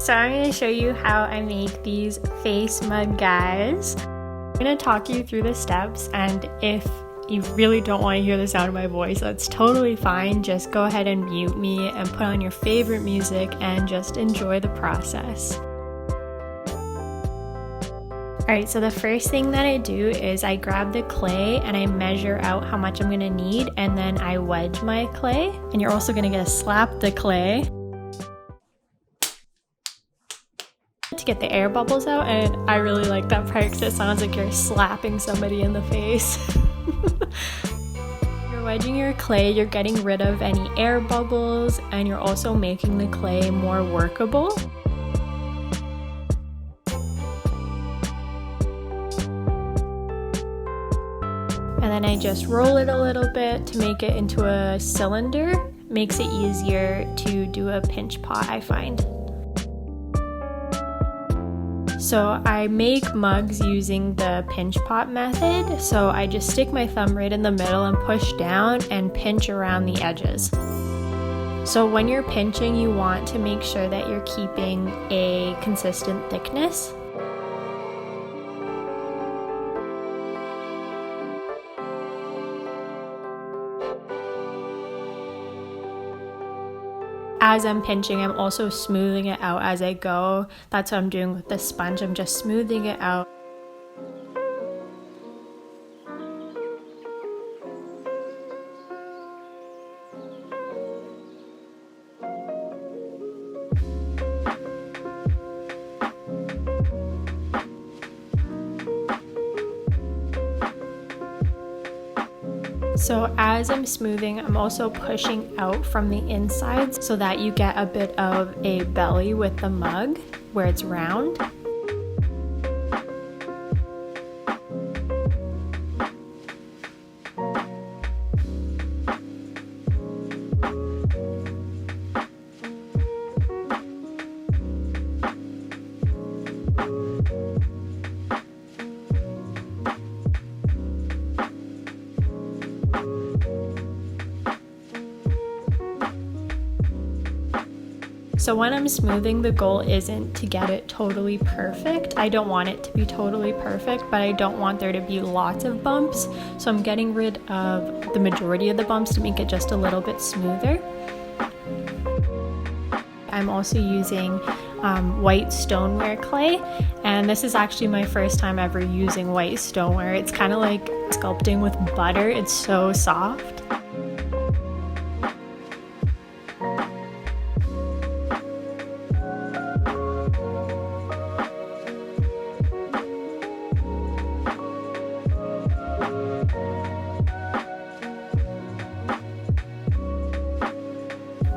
So I'm going to show you how I make these face mug guys. I'm going to talk you through the steps, and if you really don't want to hear the sound of my voice, that's totally fine. Just go ahead and mute me and put on your favorite music and just enjoy the process. Alright, so the first thing that I do is I grab the clay and I measure out how much I'm going to need, and then I wedge my clay. And you're also going to slap the clay to get the air bubbles out, and I really like that part because it sounds like you're slapping somebody in the face. You're wedging your clay, you're getting rid of any air bubbles, and you're also making the clay more workable. And then I just roll it a little bit to make it into a cylinder. Makes it easier to do a pinch pot, I find. So I make mugs using the pinch pot method. So I just stick my thumb right in the middle and push down and pinch around the edges. So when you're pinching, you want to make sure that you're keeping a consistent thickness. As I'm pinching, I'm also smoothing it out as I go. That's what I'm doing with the sponge. I'm just smoothing it out. So as I'm smoothing, I'm also pushing out from the inside so that you get a bit of a belly with the mug where it's round. So when I'm smoothing, the goal isn't to get it totally perfect. I don't want it to be totally perfect, but I don't want there to be lots of bumps. So I'm getting rid of the majority of the bumps to make it just a little bit smoother. I'm also using white stoneware clay, and this is actually my first time ever using white stoneware. It's kind of like sculpting with butter. It's so soft.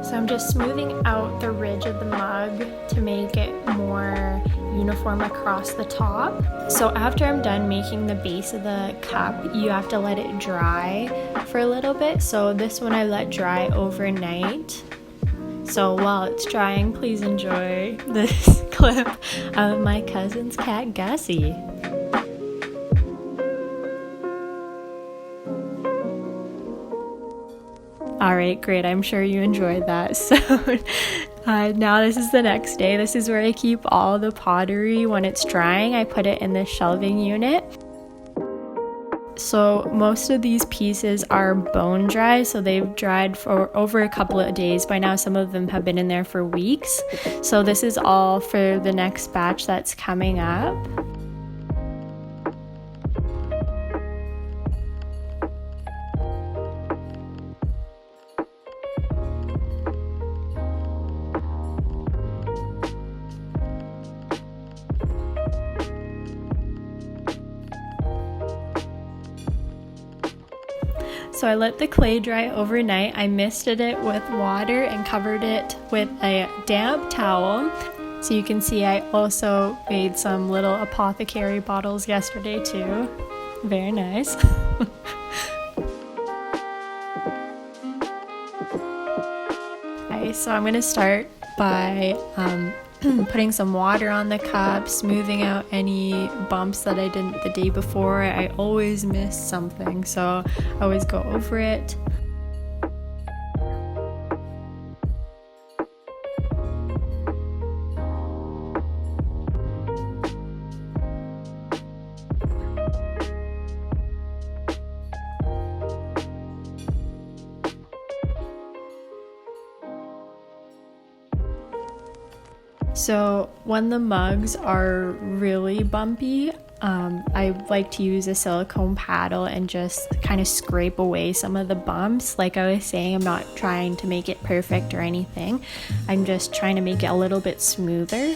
So I'm just smoothing out the ridge of the mug to make it more uniform across the top. So after I'm done making the base of the cup, you have to let it dry for a little bit. So this one I let dry overnight. So while it's drying, please enjoy this clip of my cousin's cat, Gussie. Alright, great. I'm sure you enjoyed that. So now this is the next day. This is where I keep all the pottery. When it's drying, I put it in the shelving unit. So most of these pieces are bone dry, so they've dried for over a couple of days. By now, some of them have been in there for weeks. So this is all for the next batch that's coming up. So I let the clay dry overnight. I misted it with water and covered it with a damp towel. So you can see I also made some little apothecary bottles yesterday too. Very nice. Okay, so I'm going to start by putting some water on the cup, smoothing out any bumps that I didn't the day before. I always miss something, so I always go over it. So when the mugs are really bumpy, I like to use a silicone paddle and just kind of scrape away some of the bumps. Like I was saying, I'm not trying to make it perfect or anything. I'm just trying to make it a little bit smoother.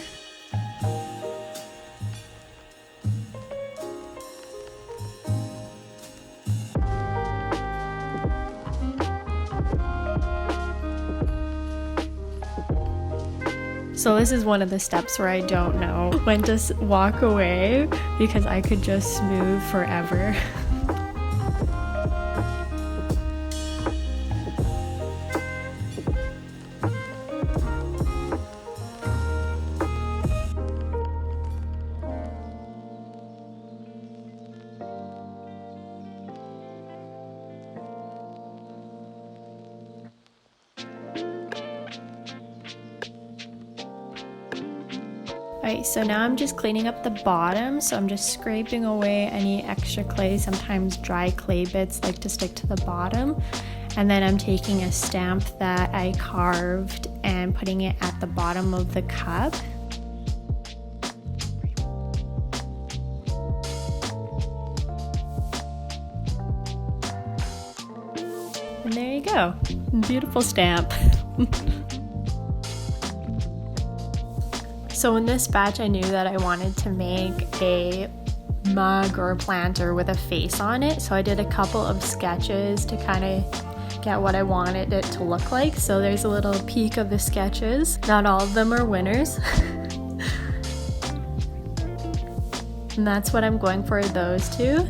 So this is one of the steps where I don't know when to walk away because I could just smooth forever. Alright, so now I'm just cleaning up the bottom, so I'm just scraping away any extra clay. Sometimes dry clay bits like to stick to the bottom. And then I'm taking a stamp that I carved and putting it at the bottom of the cup. And there you go, beautiful stamp. So in this batch, I knew that I wanted to make a mug or a planter with a face on it. So I did a couple of sketches to kind of get what I wanted it to look like. So there's a little peek of the sketches. Not all of them are winners. And that's what I'm going for, those two.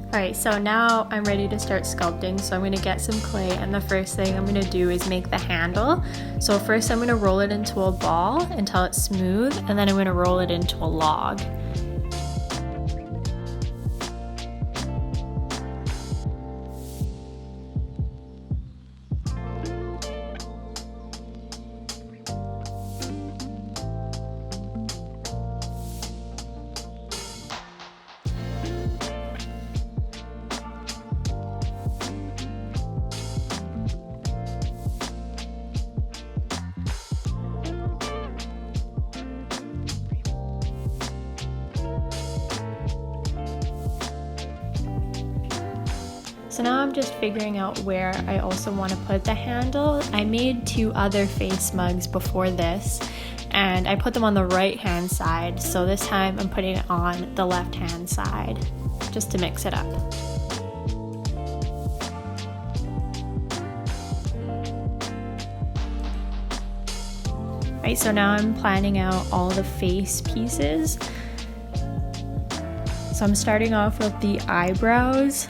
Alright, so now I'm ready to start sculpting, so I'm going to get some clay, and the first thing I'm going to do is make the handle. So first I'm going to roll it into a ball until it's smooth, and then I'm going to roll it into a log. So now I'm just figuring out where I also want to put the handle. I made 2 other face mugs before this, and I put them on the right hand side, so this time I'm putting it on the left hand side, just to mix it up. Right, so now I'm planning out all the face pieces. So I'm starting off with the eyebrows.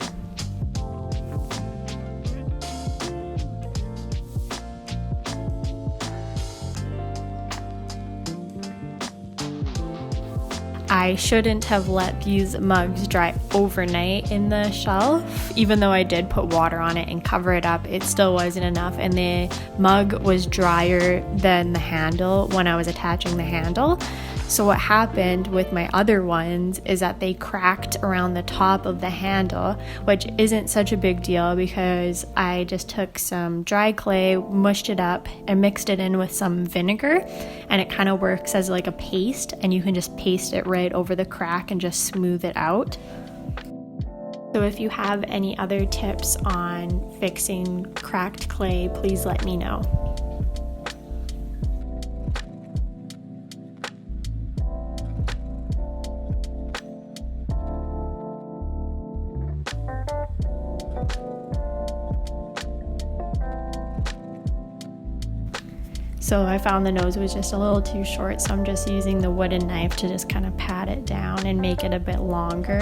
I shouldn't have let these mugs dry overnight in the shelf. Even though I did put water on it and cover it up, it still wasn't enough, and the mug was drier than the handle when I was attaching the handle. So what happened with my other ones is that they cracked around the top of the handle, which isn't such a big deal because I just took some dry clay, mushed it up, and mixed it in with some vinegar, and it kind of works as like a paste, and you can just paste it right over the crack and just smooth it out. So if you have any other tips on fixing cracked clay, please let me know. So I found the nose was just a little too short, so I'm just using the wooden knife to just kind of pat it down and make it a bit longer.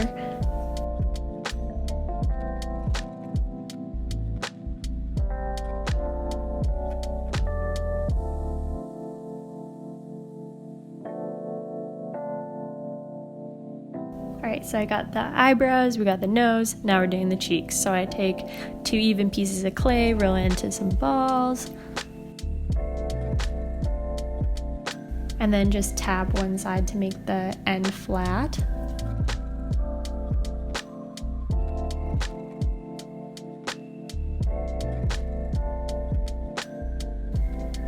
Alright, so I got the eyebrows, we got the nose, now we're doing the cheeks. So I take 2 even pieces of clay, roll it into some balls, and then just tap one side to make the end flat.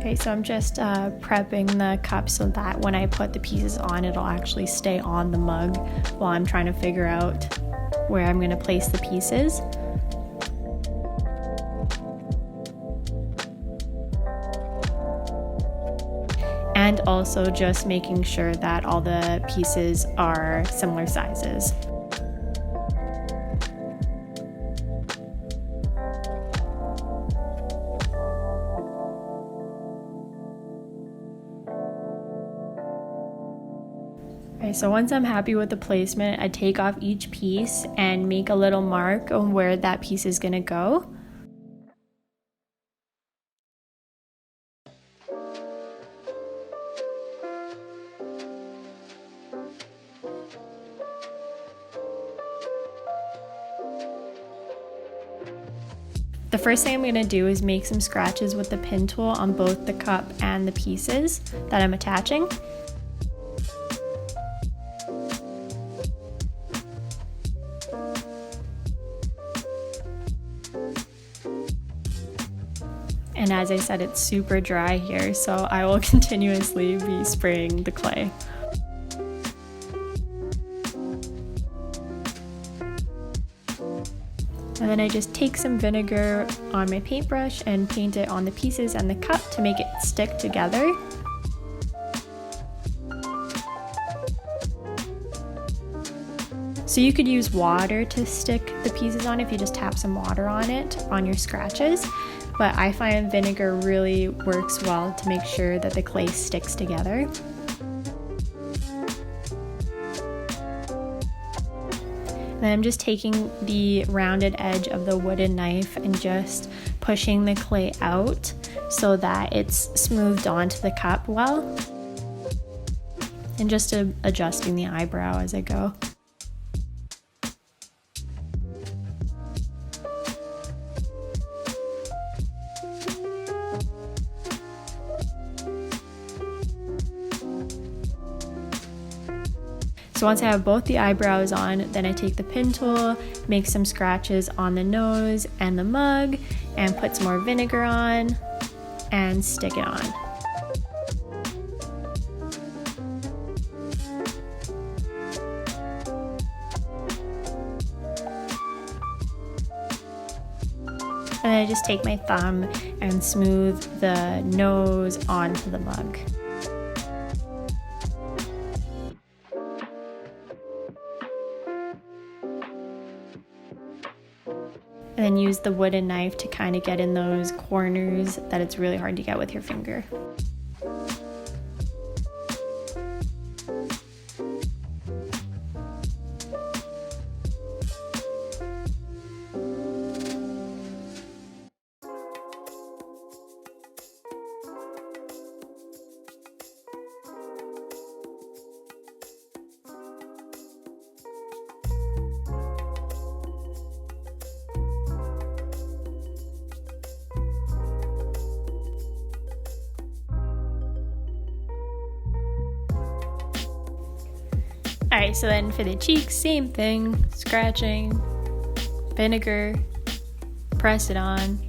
Okay, so I'm just prepping the cup so that when I put the pieces on, it'll actually stay on the mug while I'm trying to figure out where I'm going to place the pieces. And also just making sure that all the pieces are similar sizes. Okay, so once I'm happy with the placement, I take off each piece and make a little mark on where that piece is going to go. The first thing I'm going to do is make some scratches with the pin tool on both the cup and the pieces that I'm attaching. And as I said, it's super dry here, so I will continuously be spraying the clay. And then I just take some vinegar on my paintbrush and paint it on the pieces and the cup to make it stick together. So you could use water to stick the pieces on if you just tap some water on it on your scratches, but I find vinegar really works well to make sure that the clay sticks together. Then I'm just taking the rounded edge of the wooden knife and just pushing the clay out so that it's smoothed onto the cup well, and just adjusting the eyebrow as I go. So once I have both the eyebrows on, then I take the pin tool, make some scratches on the nose and the mug, and put some more vinegar on and stick it on. And then I just take my thumb and smooth the nose onto the mug. And then use the wooden knife to kind of get in those corners that it's really hard to get with your finger. Alright, so then for the cheeks, same thing, scratching, vinegar, press it on.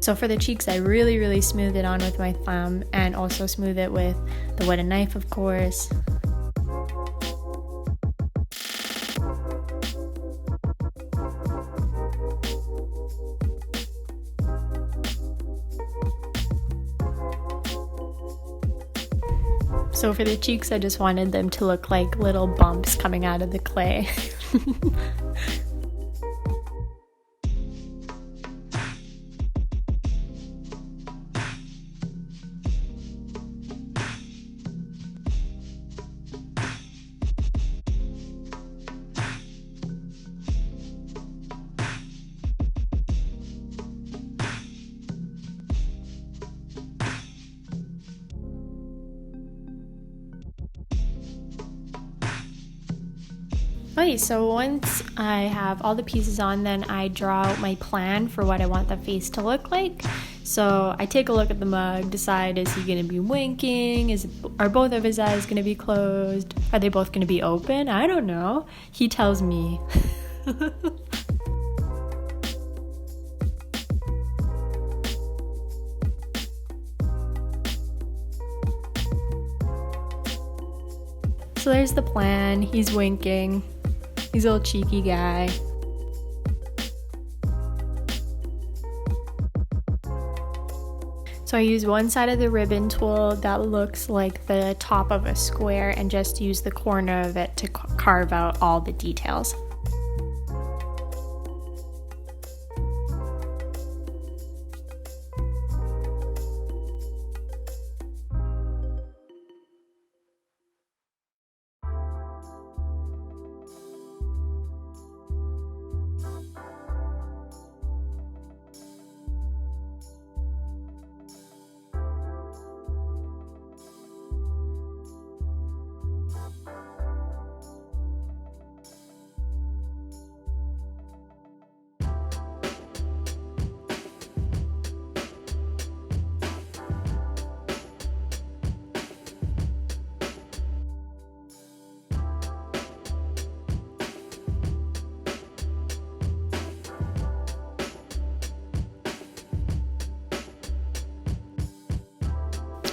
So for the cheeks, I really smooth it on with my thumb and also smooth it with the wooden knife, of course. So for the cheeks, I just wanted them to look like little bumps coming out of the clay. Okay, so once I have all the pieces on, then I draw out my plan for what I want the face to look like. So I take a look at the mug, decide, is he going to be winking? Are both of his eyes going to be closed? Are they both going to be open? I don't know. He tells me. So there's the plan. He's winking. He's a little cheeky guy. So I use one side of the ribbon tool that looks like the top of a square and just use the corner of it to carve out all the details.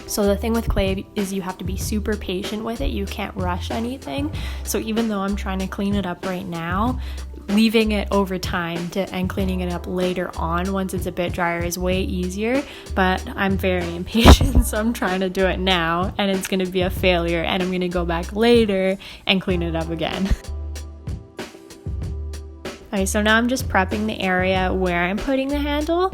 So the thing with clay is you have to be super patient with it. You can't rush anything. So even though I'm trying to clean it up right now, leaving it over time and cleaning it up later on once it's a bit drier is way easier. But I'm very impatient, so I'm trying to do it now and it's going to be a failure and I'm going to go back later and clean it up again. Okay, so now I'm just prepping the area where I'm putting the handle.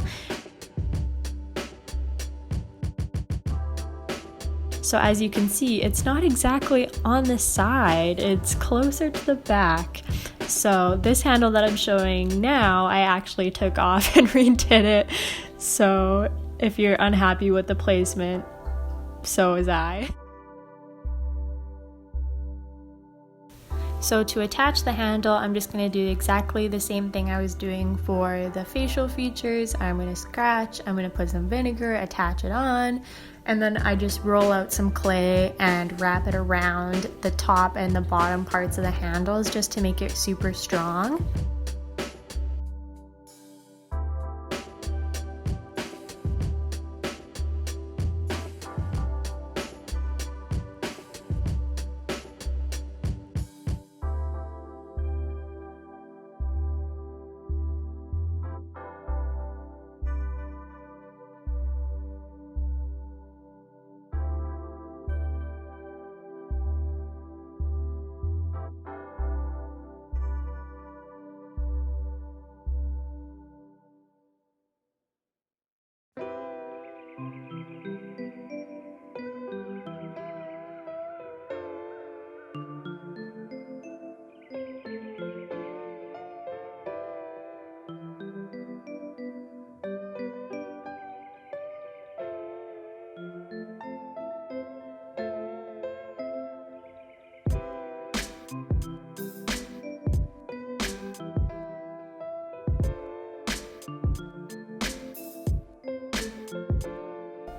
So as you can see, it's not exactly on the side, it's closer to the back. So this handle that I'm showing now, I actually took off and redid it. So if you're unhappy with the placement, so was I. So to attach the handle, I'm just going to do exactly the same thing I was doing for the facial features. I'm going to scratch, I'm going to put some vinegar, attach it on, and then I just roll out some clay and wrap it around the top and the bottom parts of the handles just to make it super strong.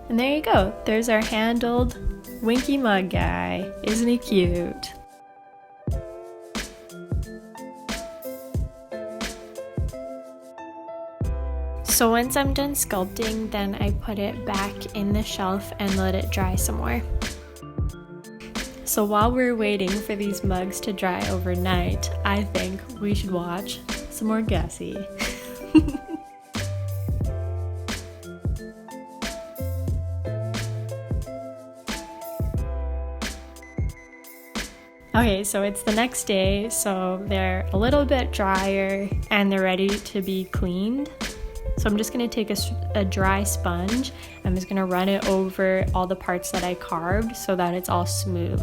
And there you go, there's our handled winky mug guy. Isn't he cute? So once I'm done sculpting, then I put it back in the shelf and let it dry some more. So while we're waiting for these mugs to dry overnight, I think we should watch some more Gussie. Okay, so it's the next day, so they're a little bit drier and they're ready to be cleaned. So I'm just going to take a dry sponge. I'm just going to run it over all the parts that I carved so that it's all smooth.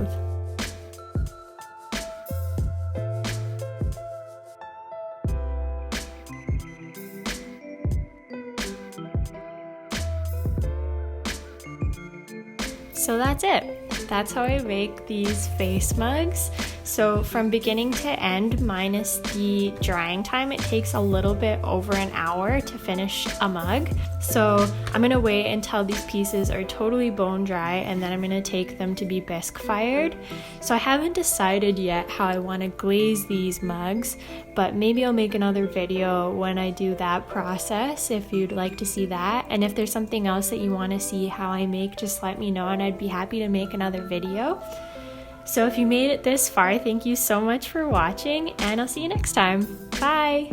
So that's it. That's how I make these face mugs. So from beginning to end, minus the drying time, it takes a little bit over an hour to finish a mug. So I'm gonna wait until these pieces are totally bone dry, and then I'm gonna take them to be bisque fired. So I haven't decided yet how I wanna glaze these mugs, but maybe I'll make another video when I do that process if you'd like to see that. And if there's something else that you wanna see how I make, just let me know and I'd be happy to make another video. So if you made it this far, thank you so much for watching, and I'll see you next time. Bye!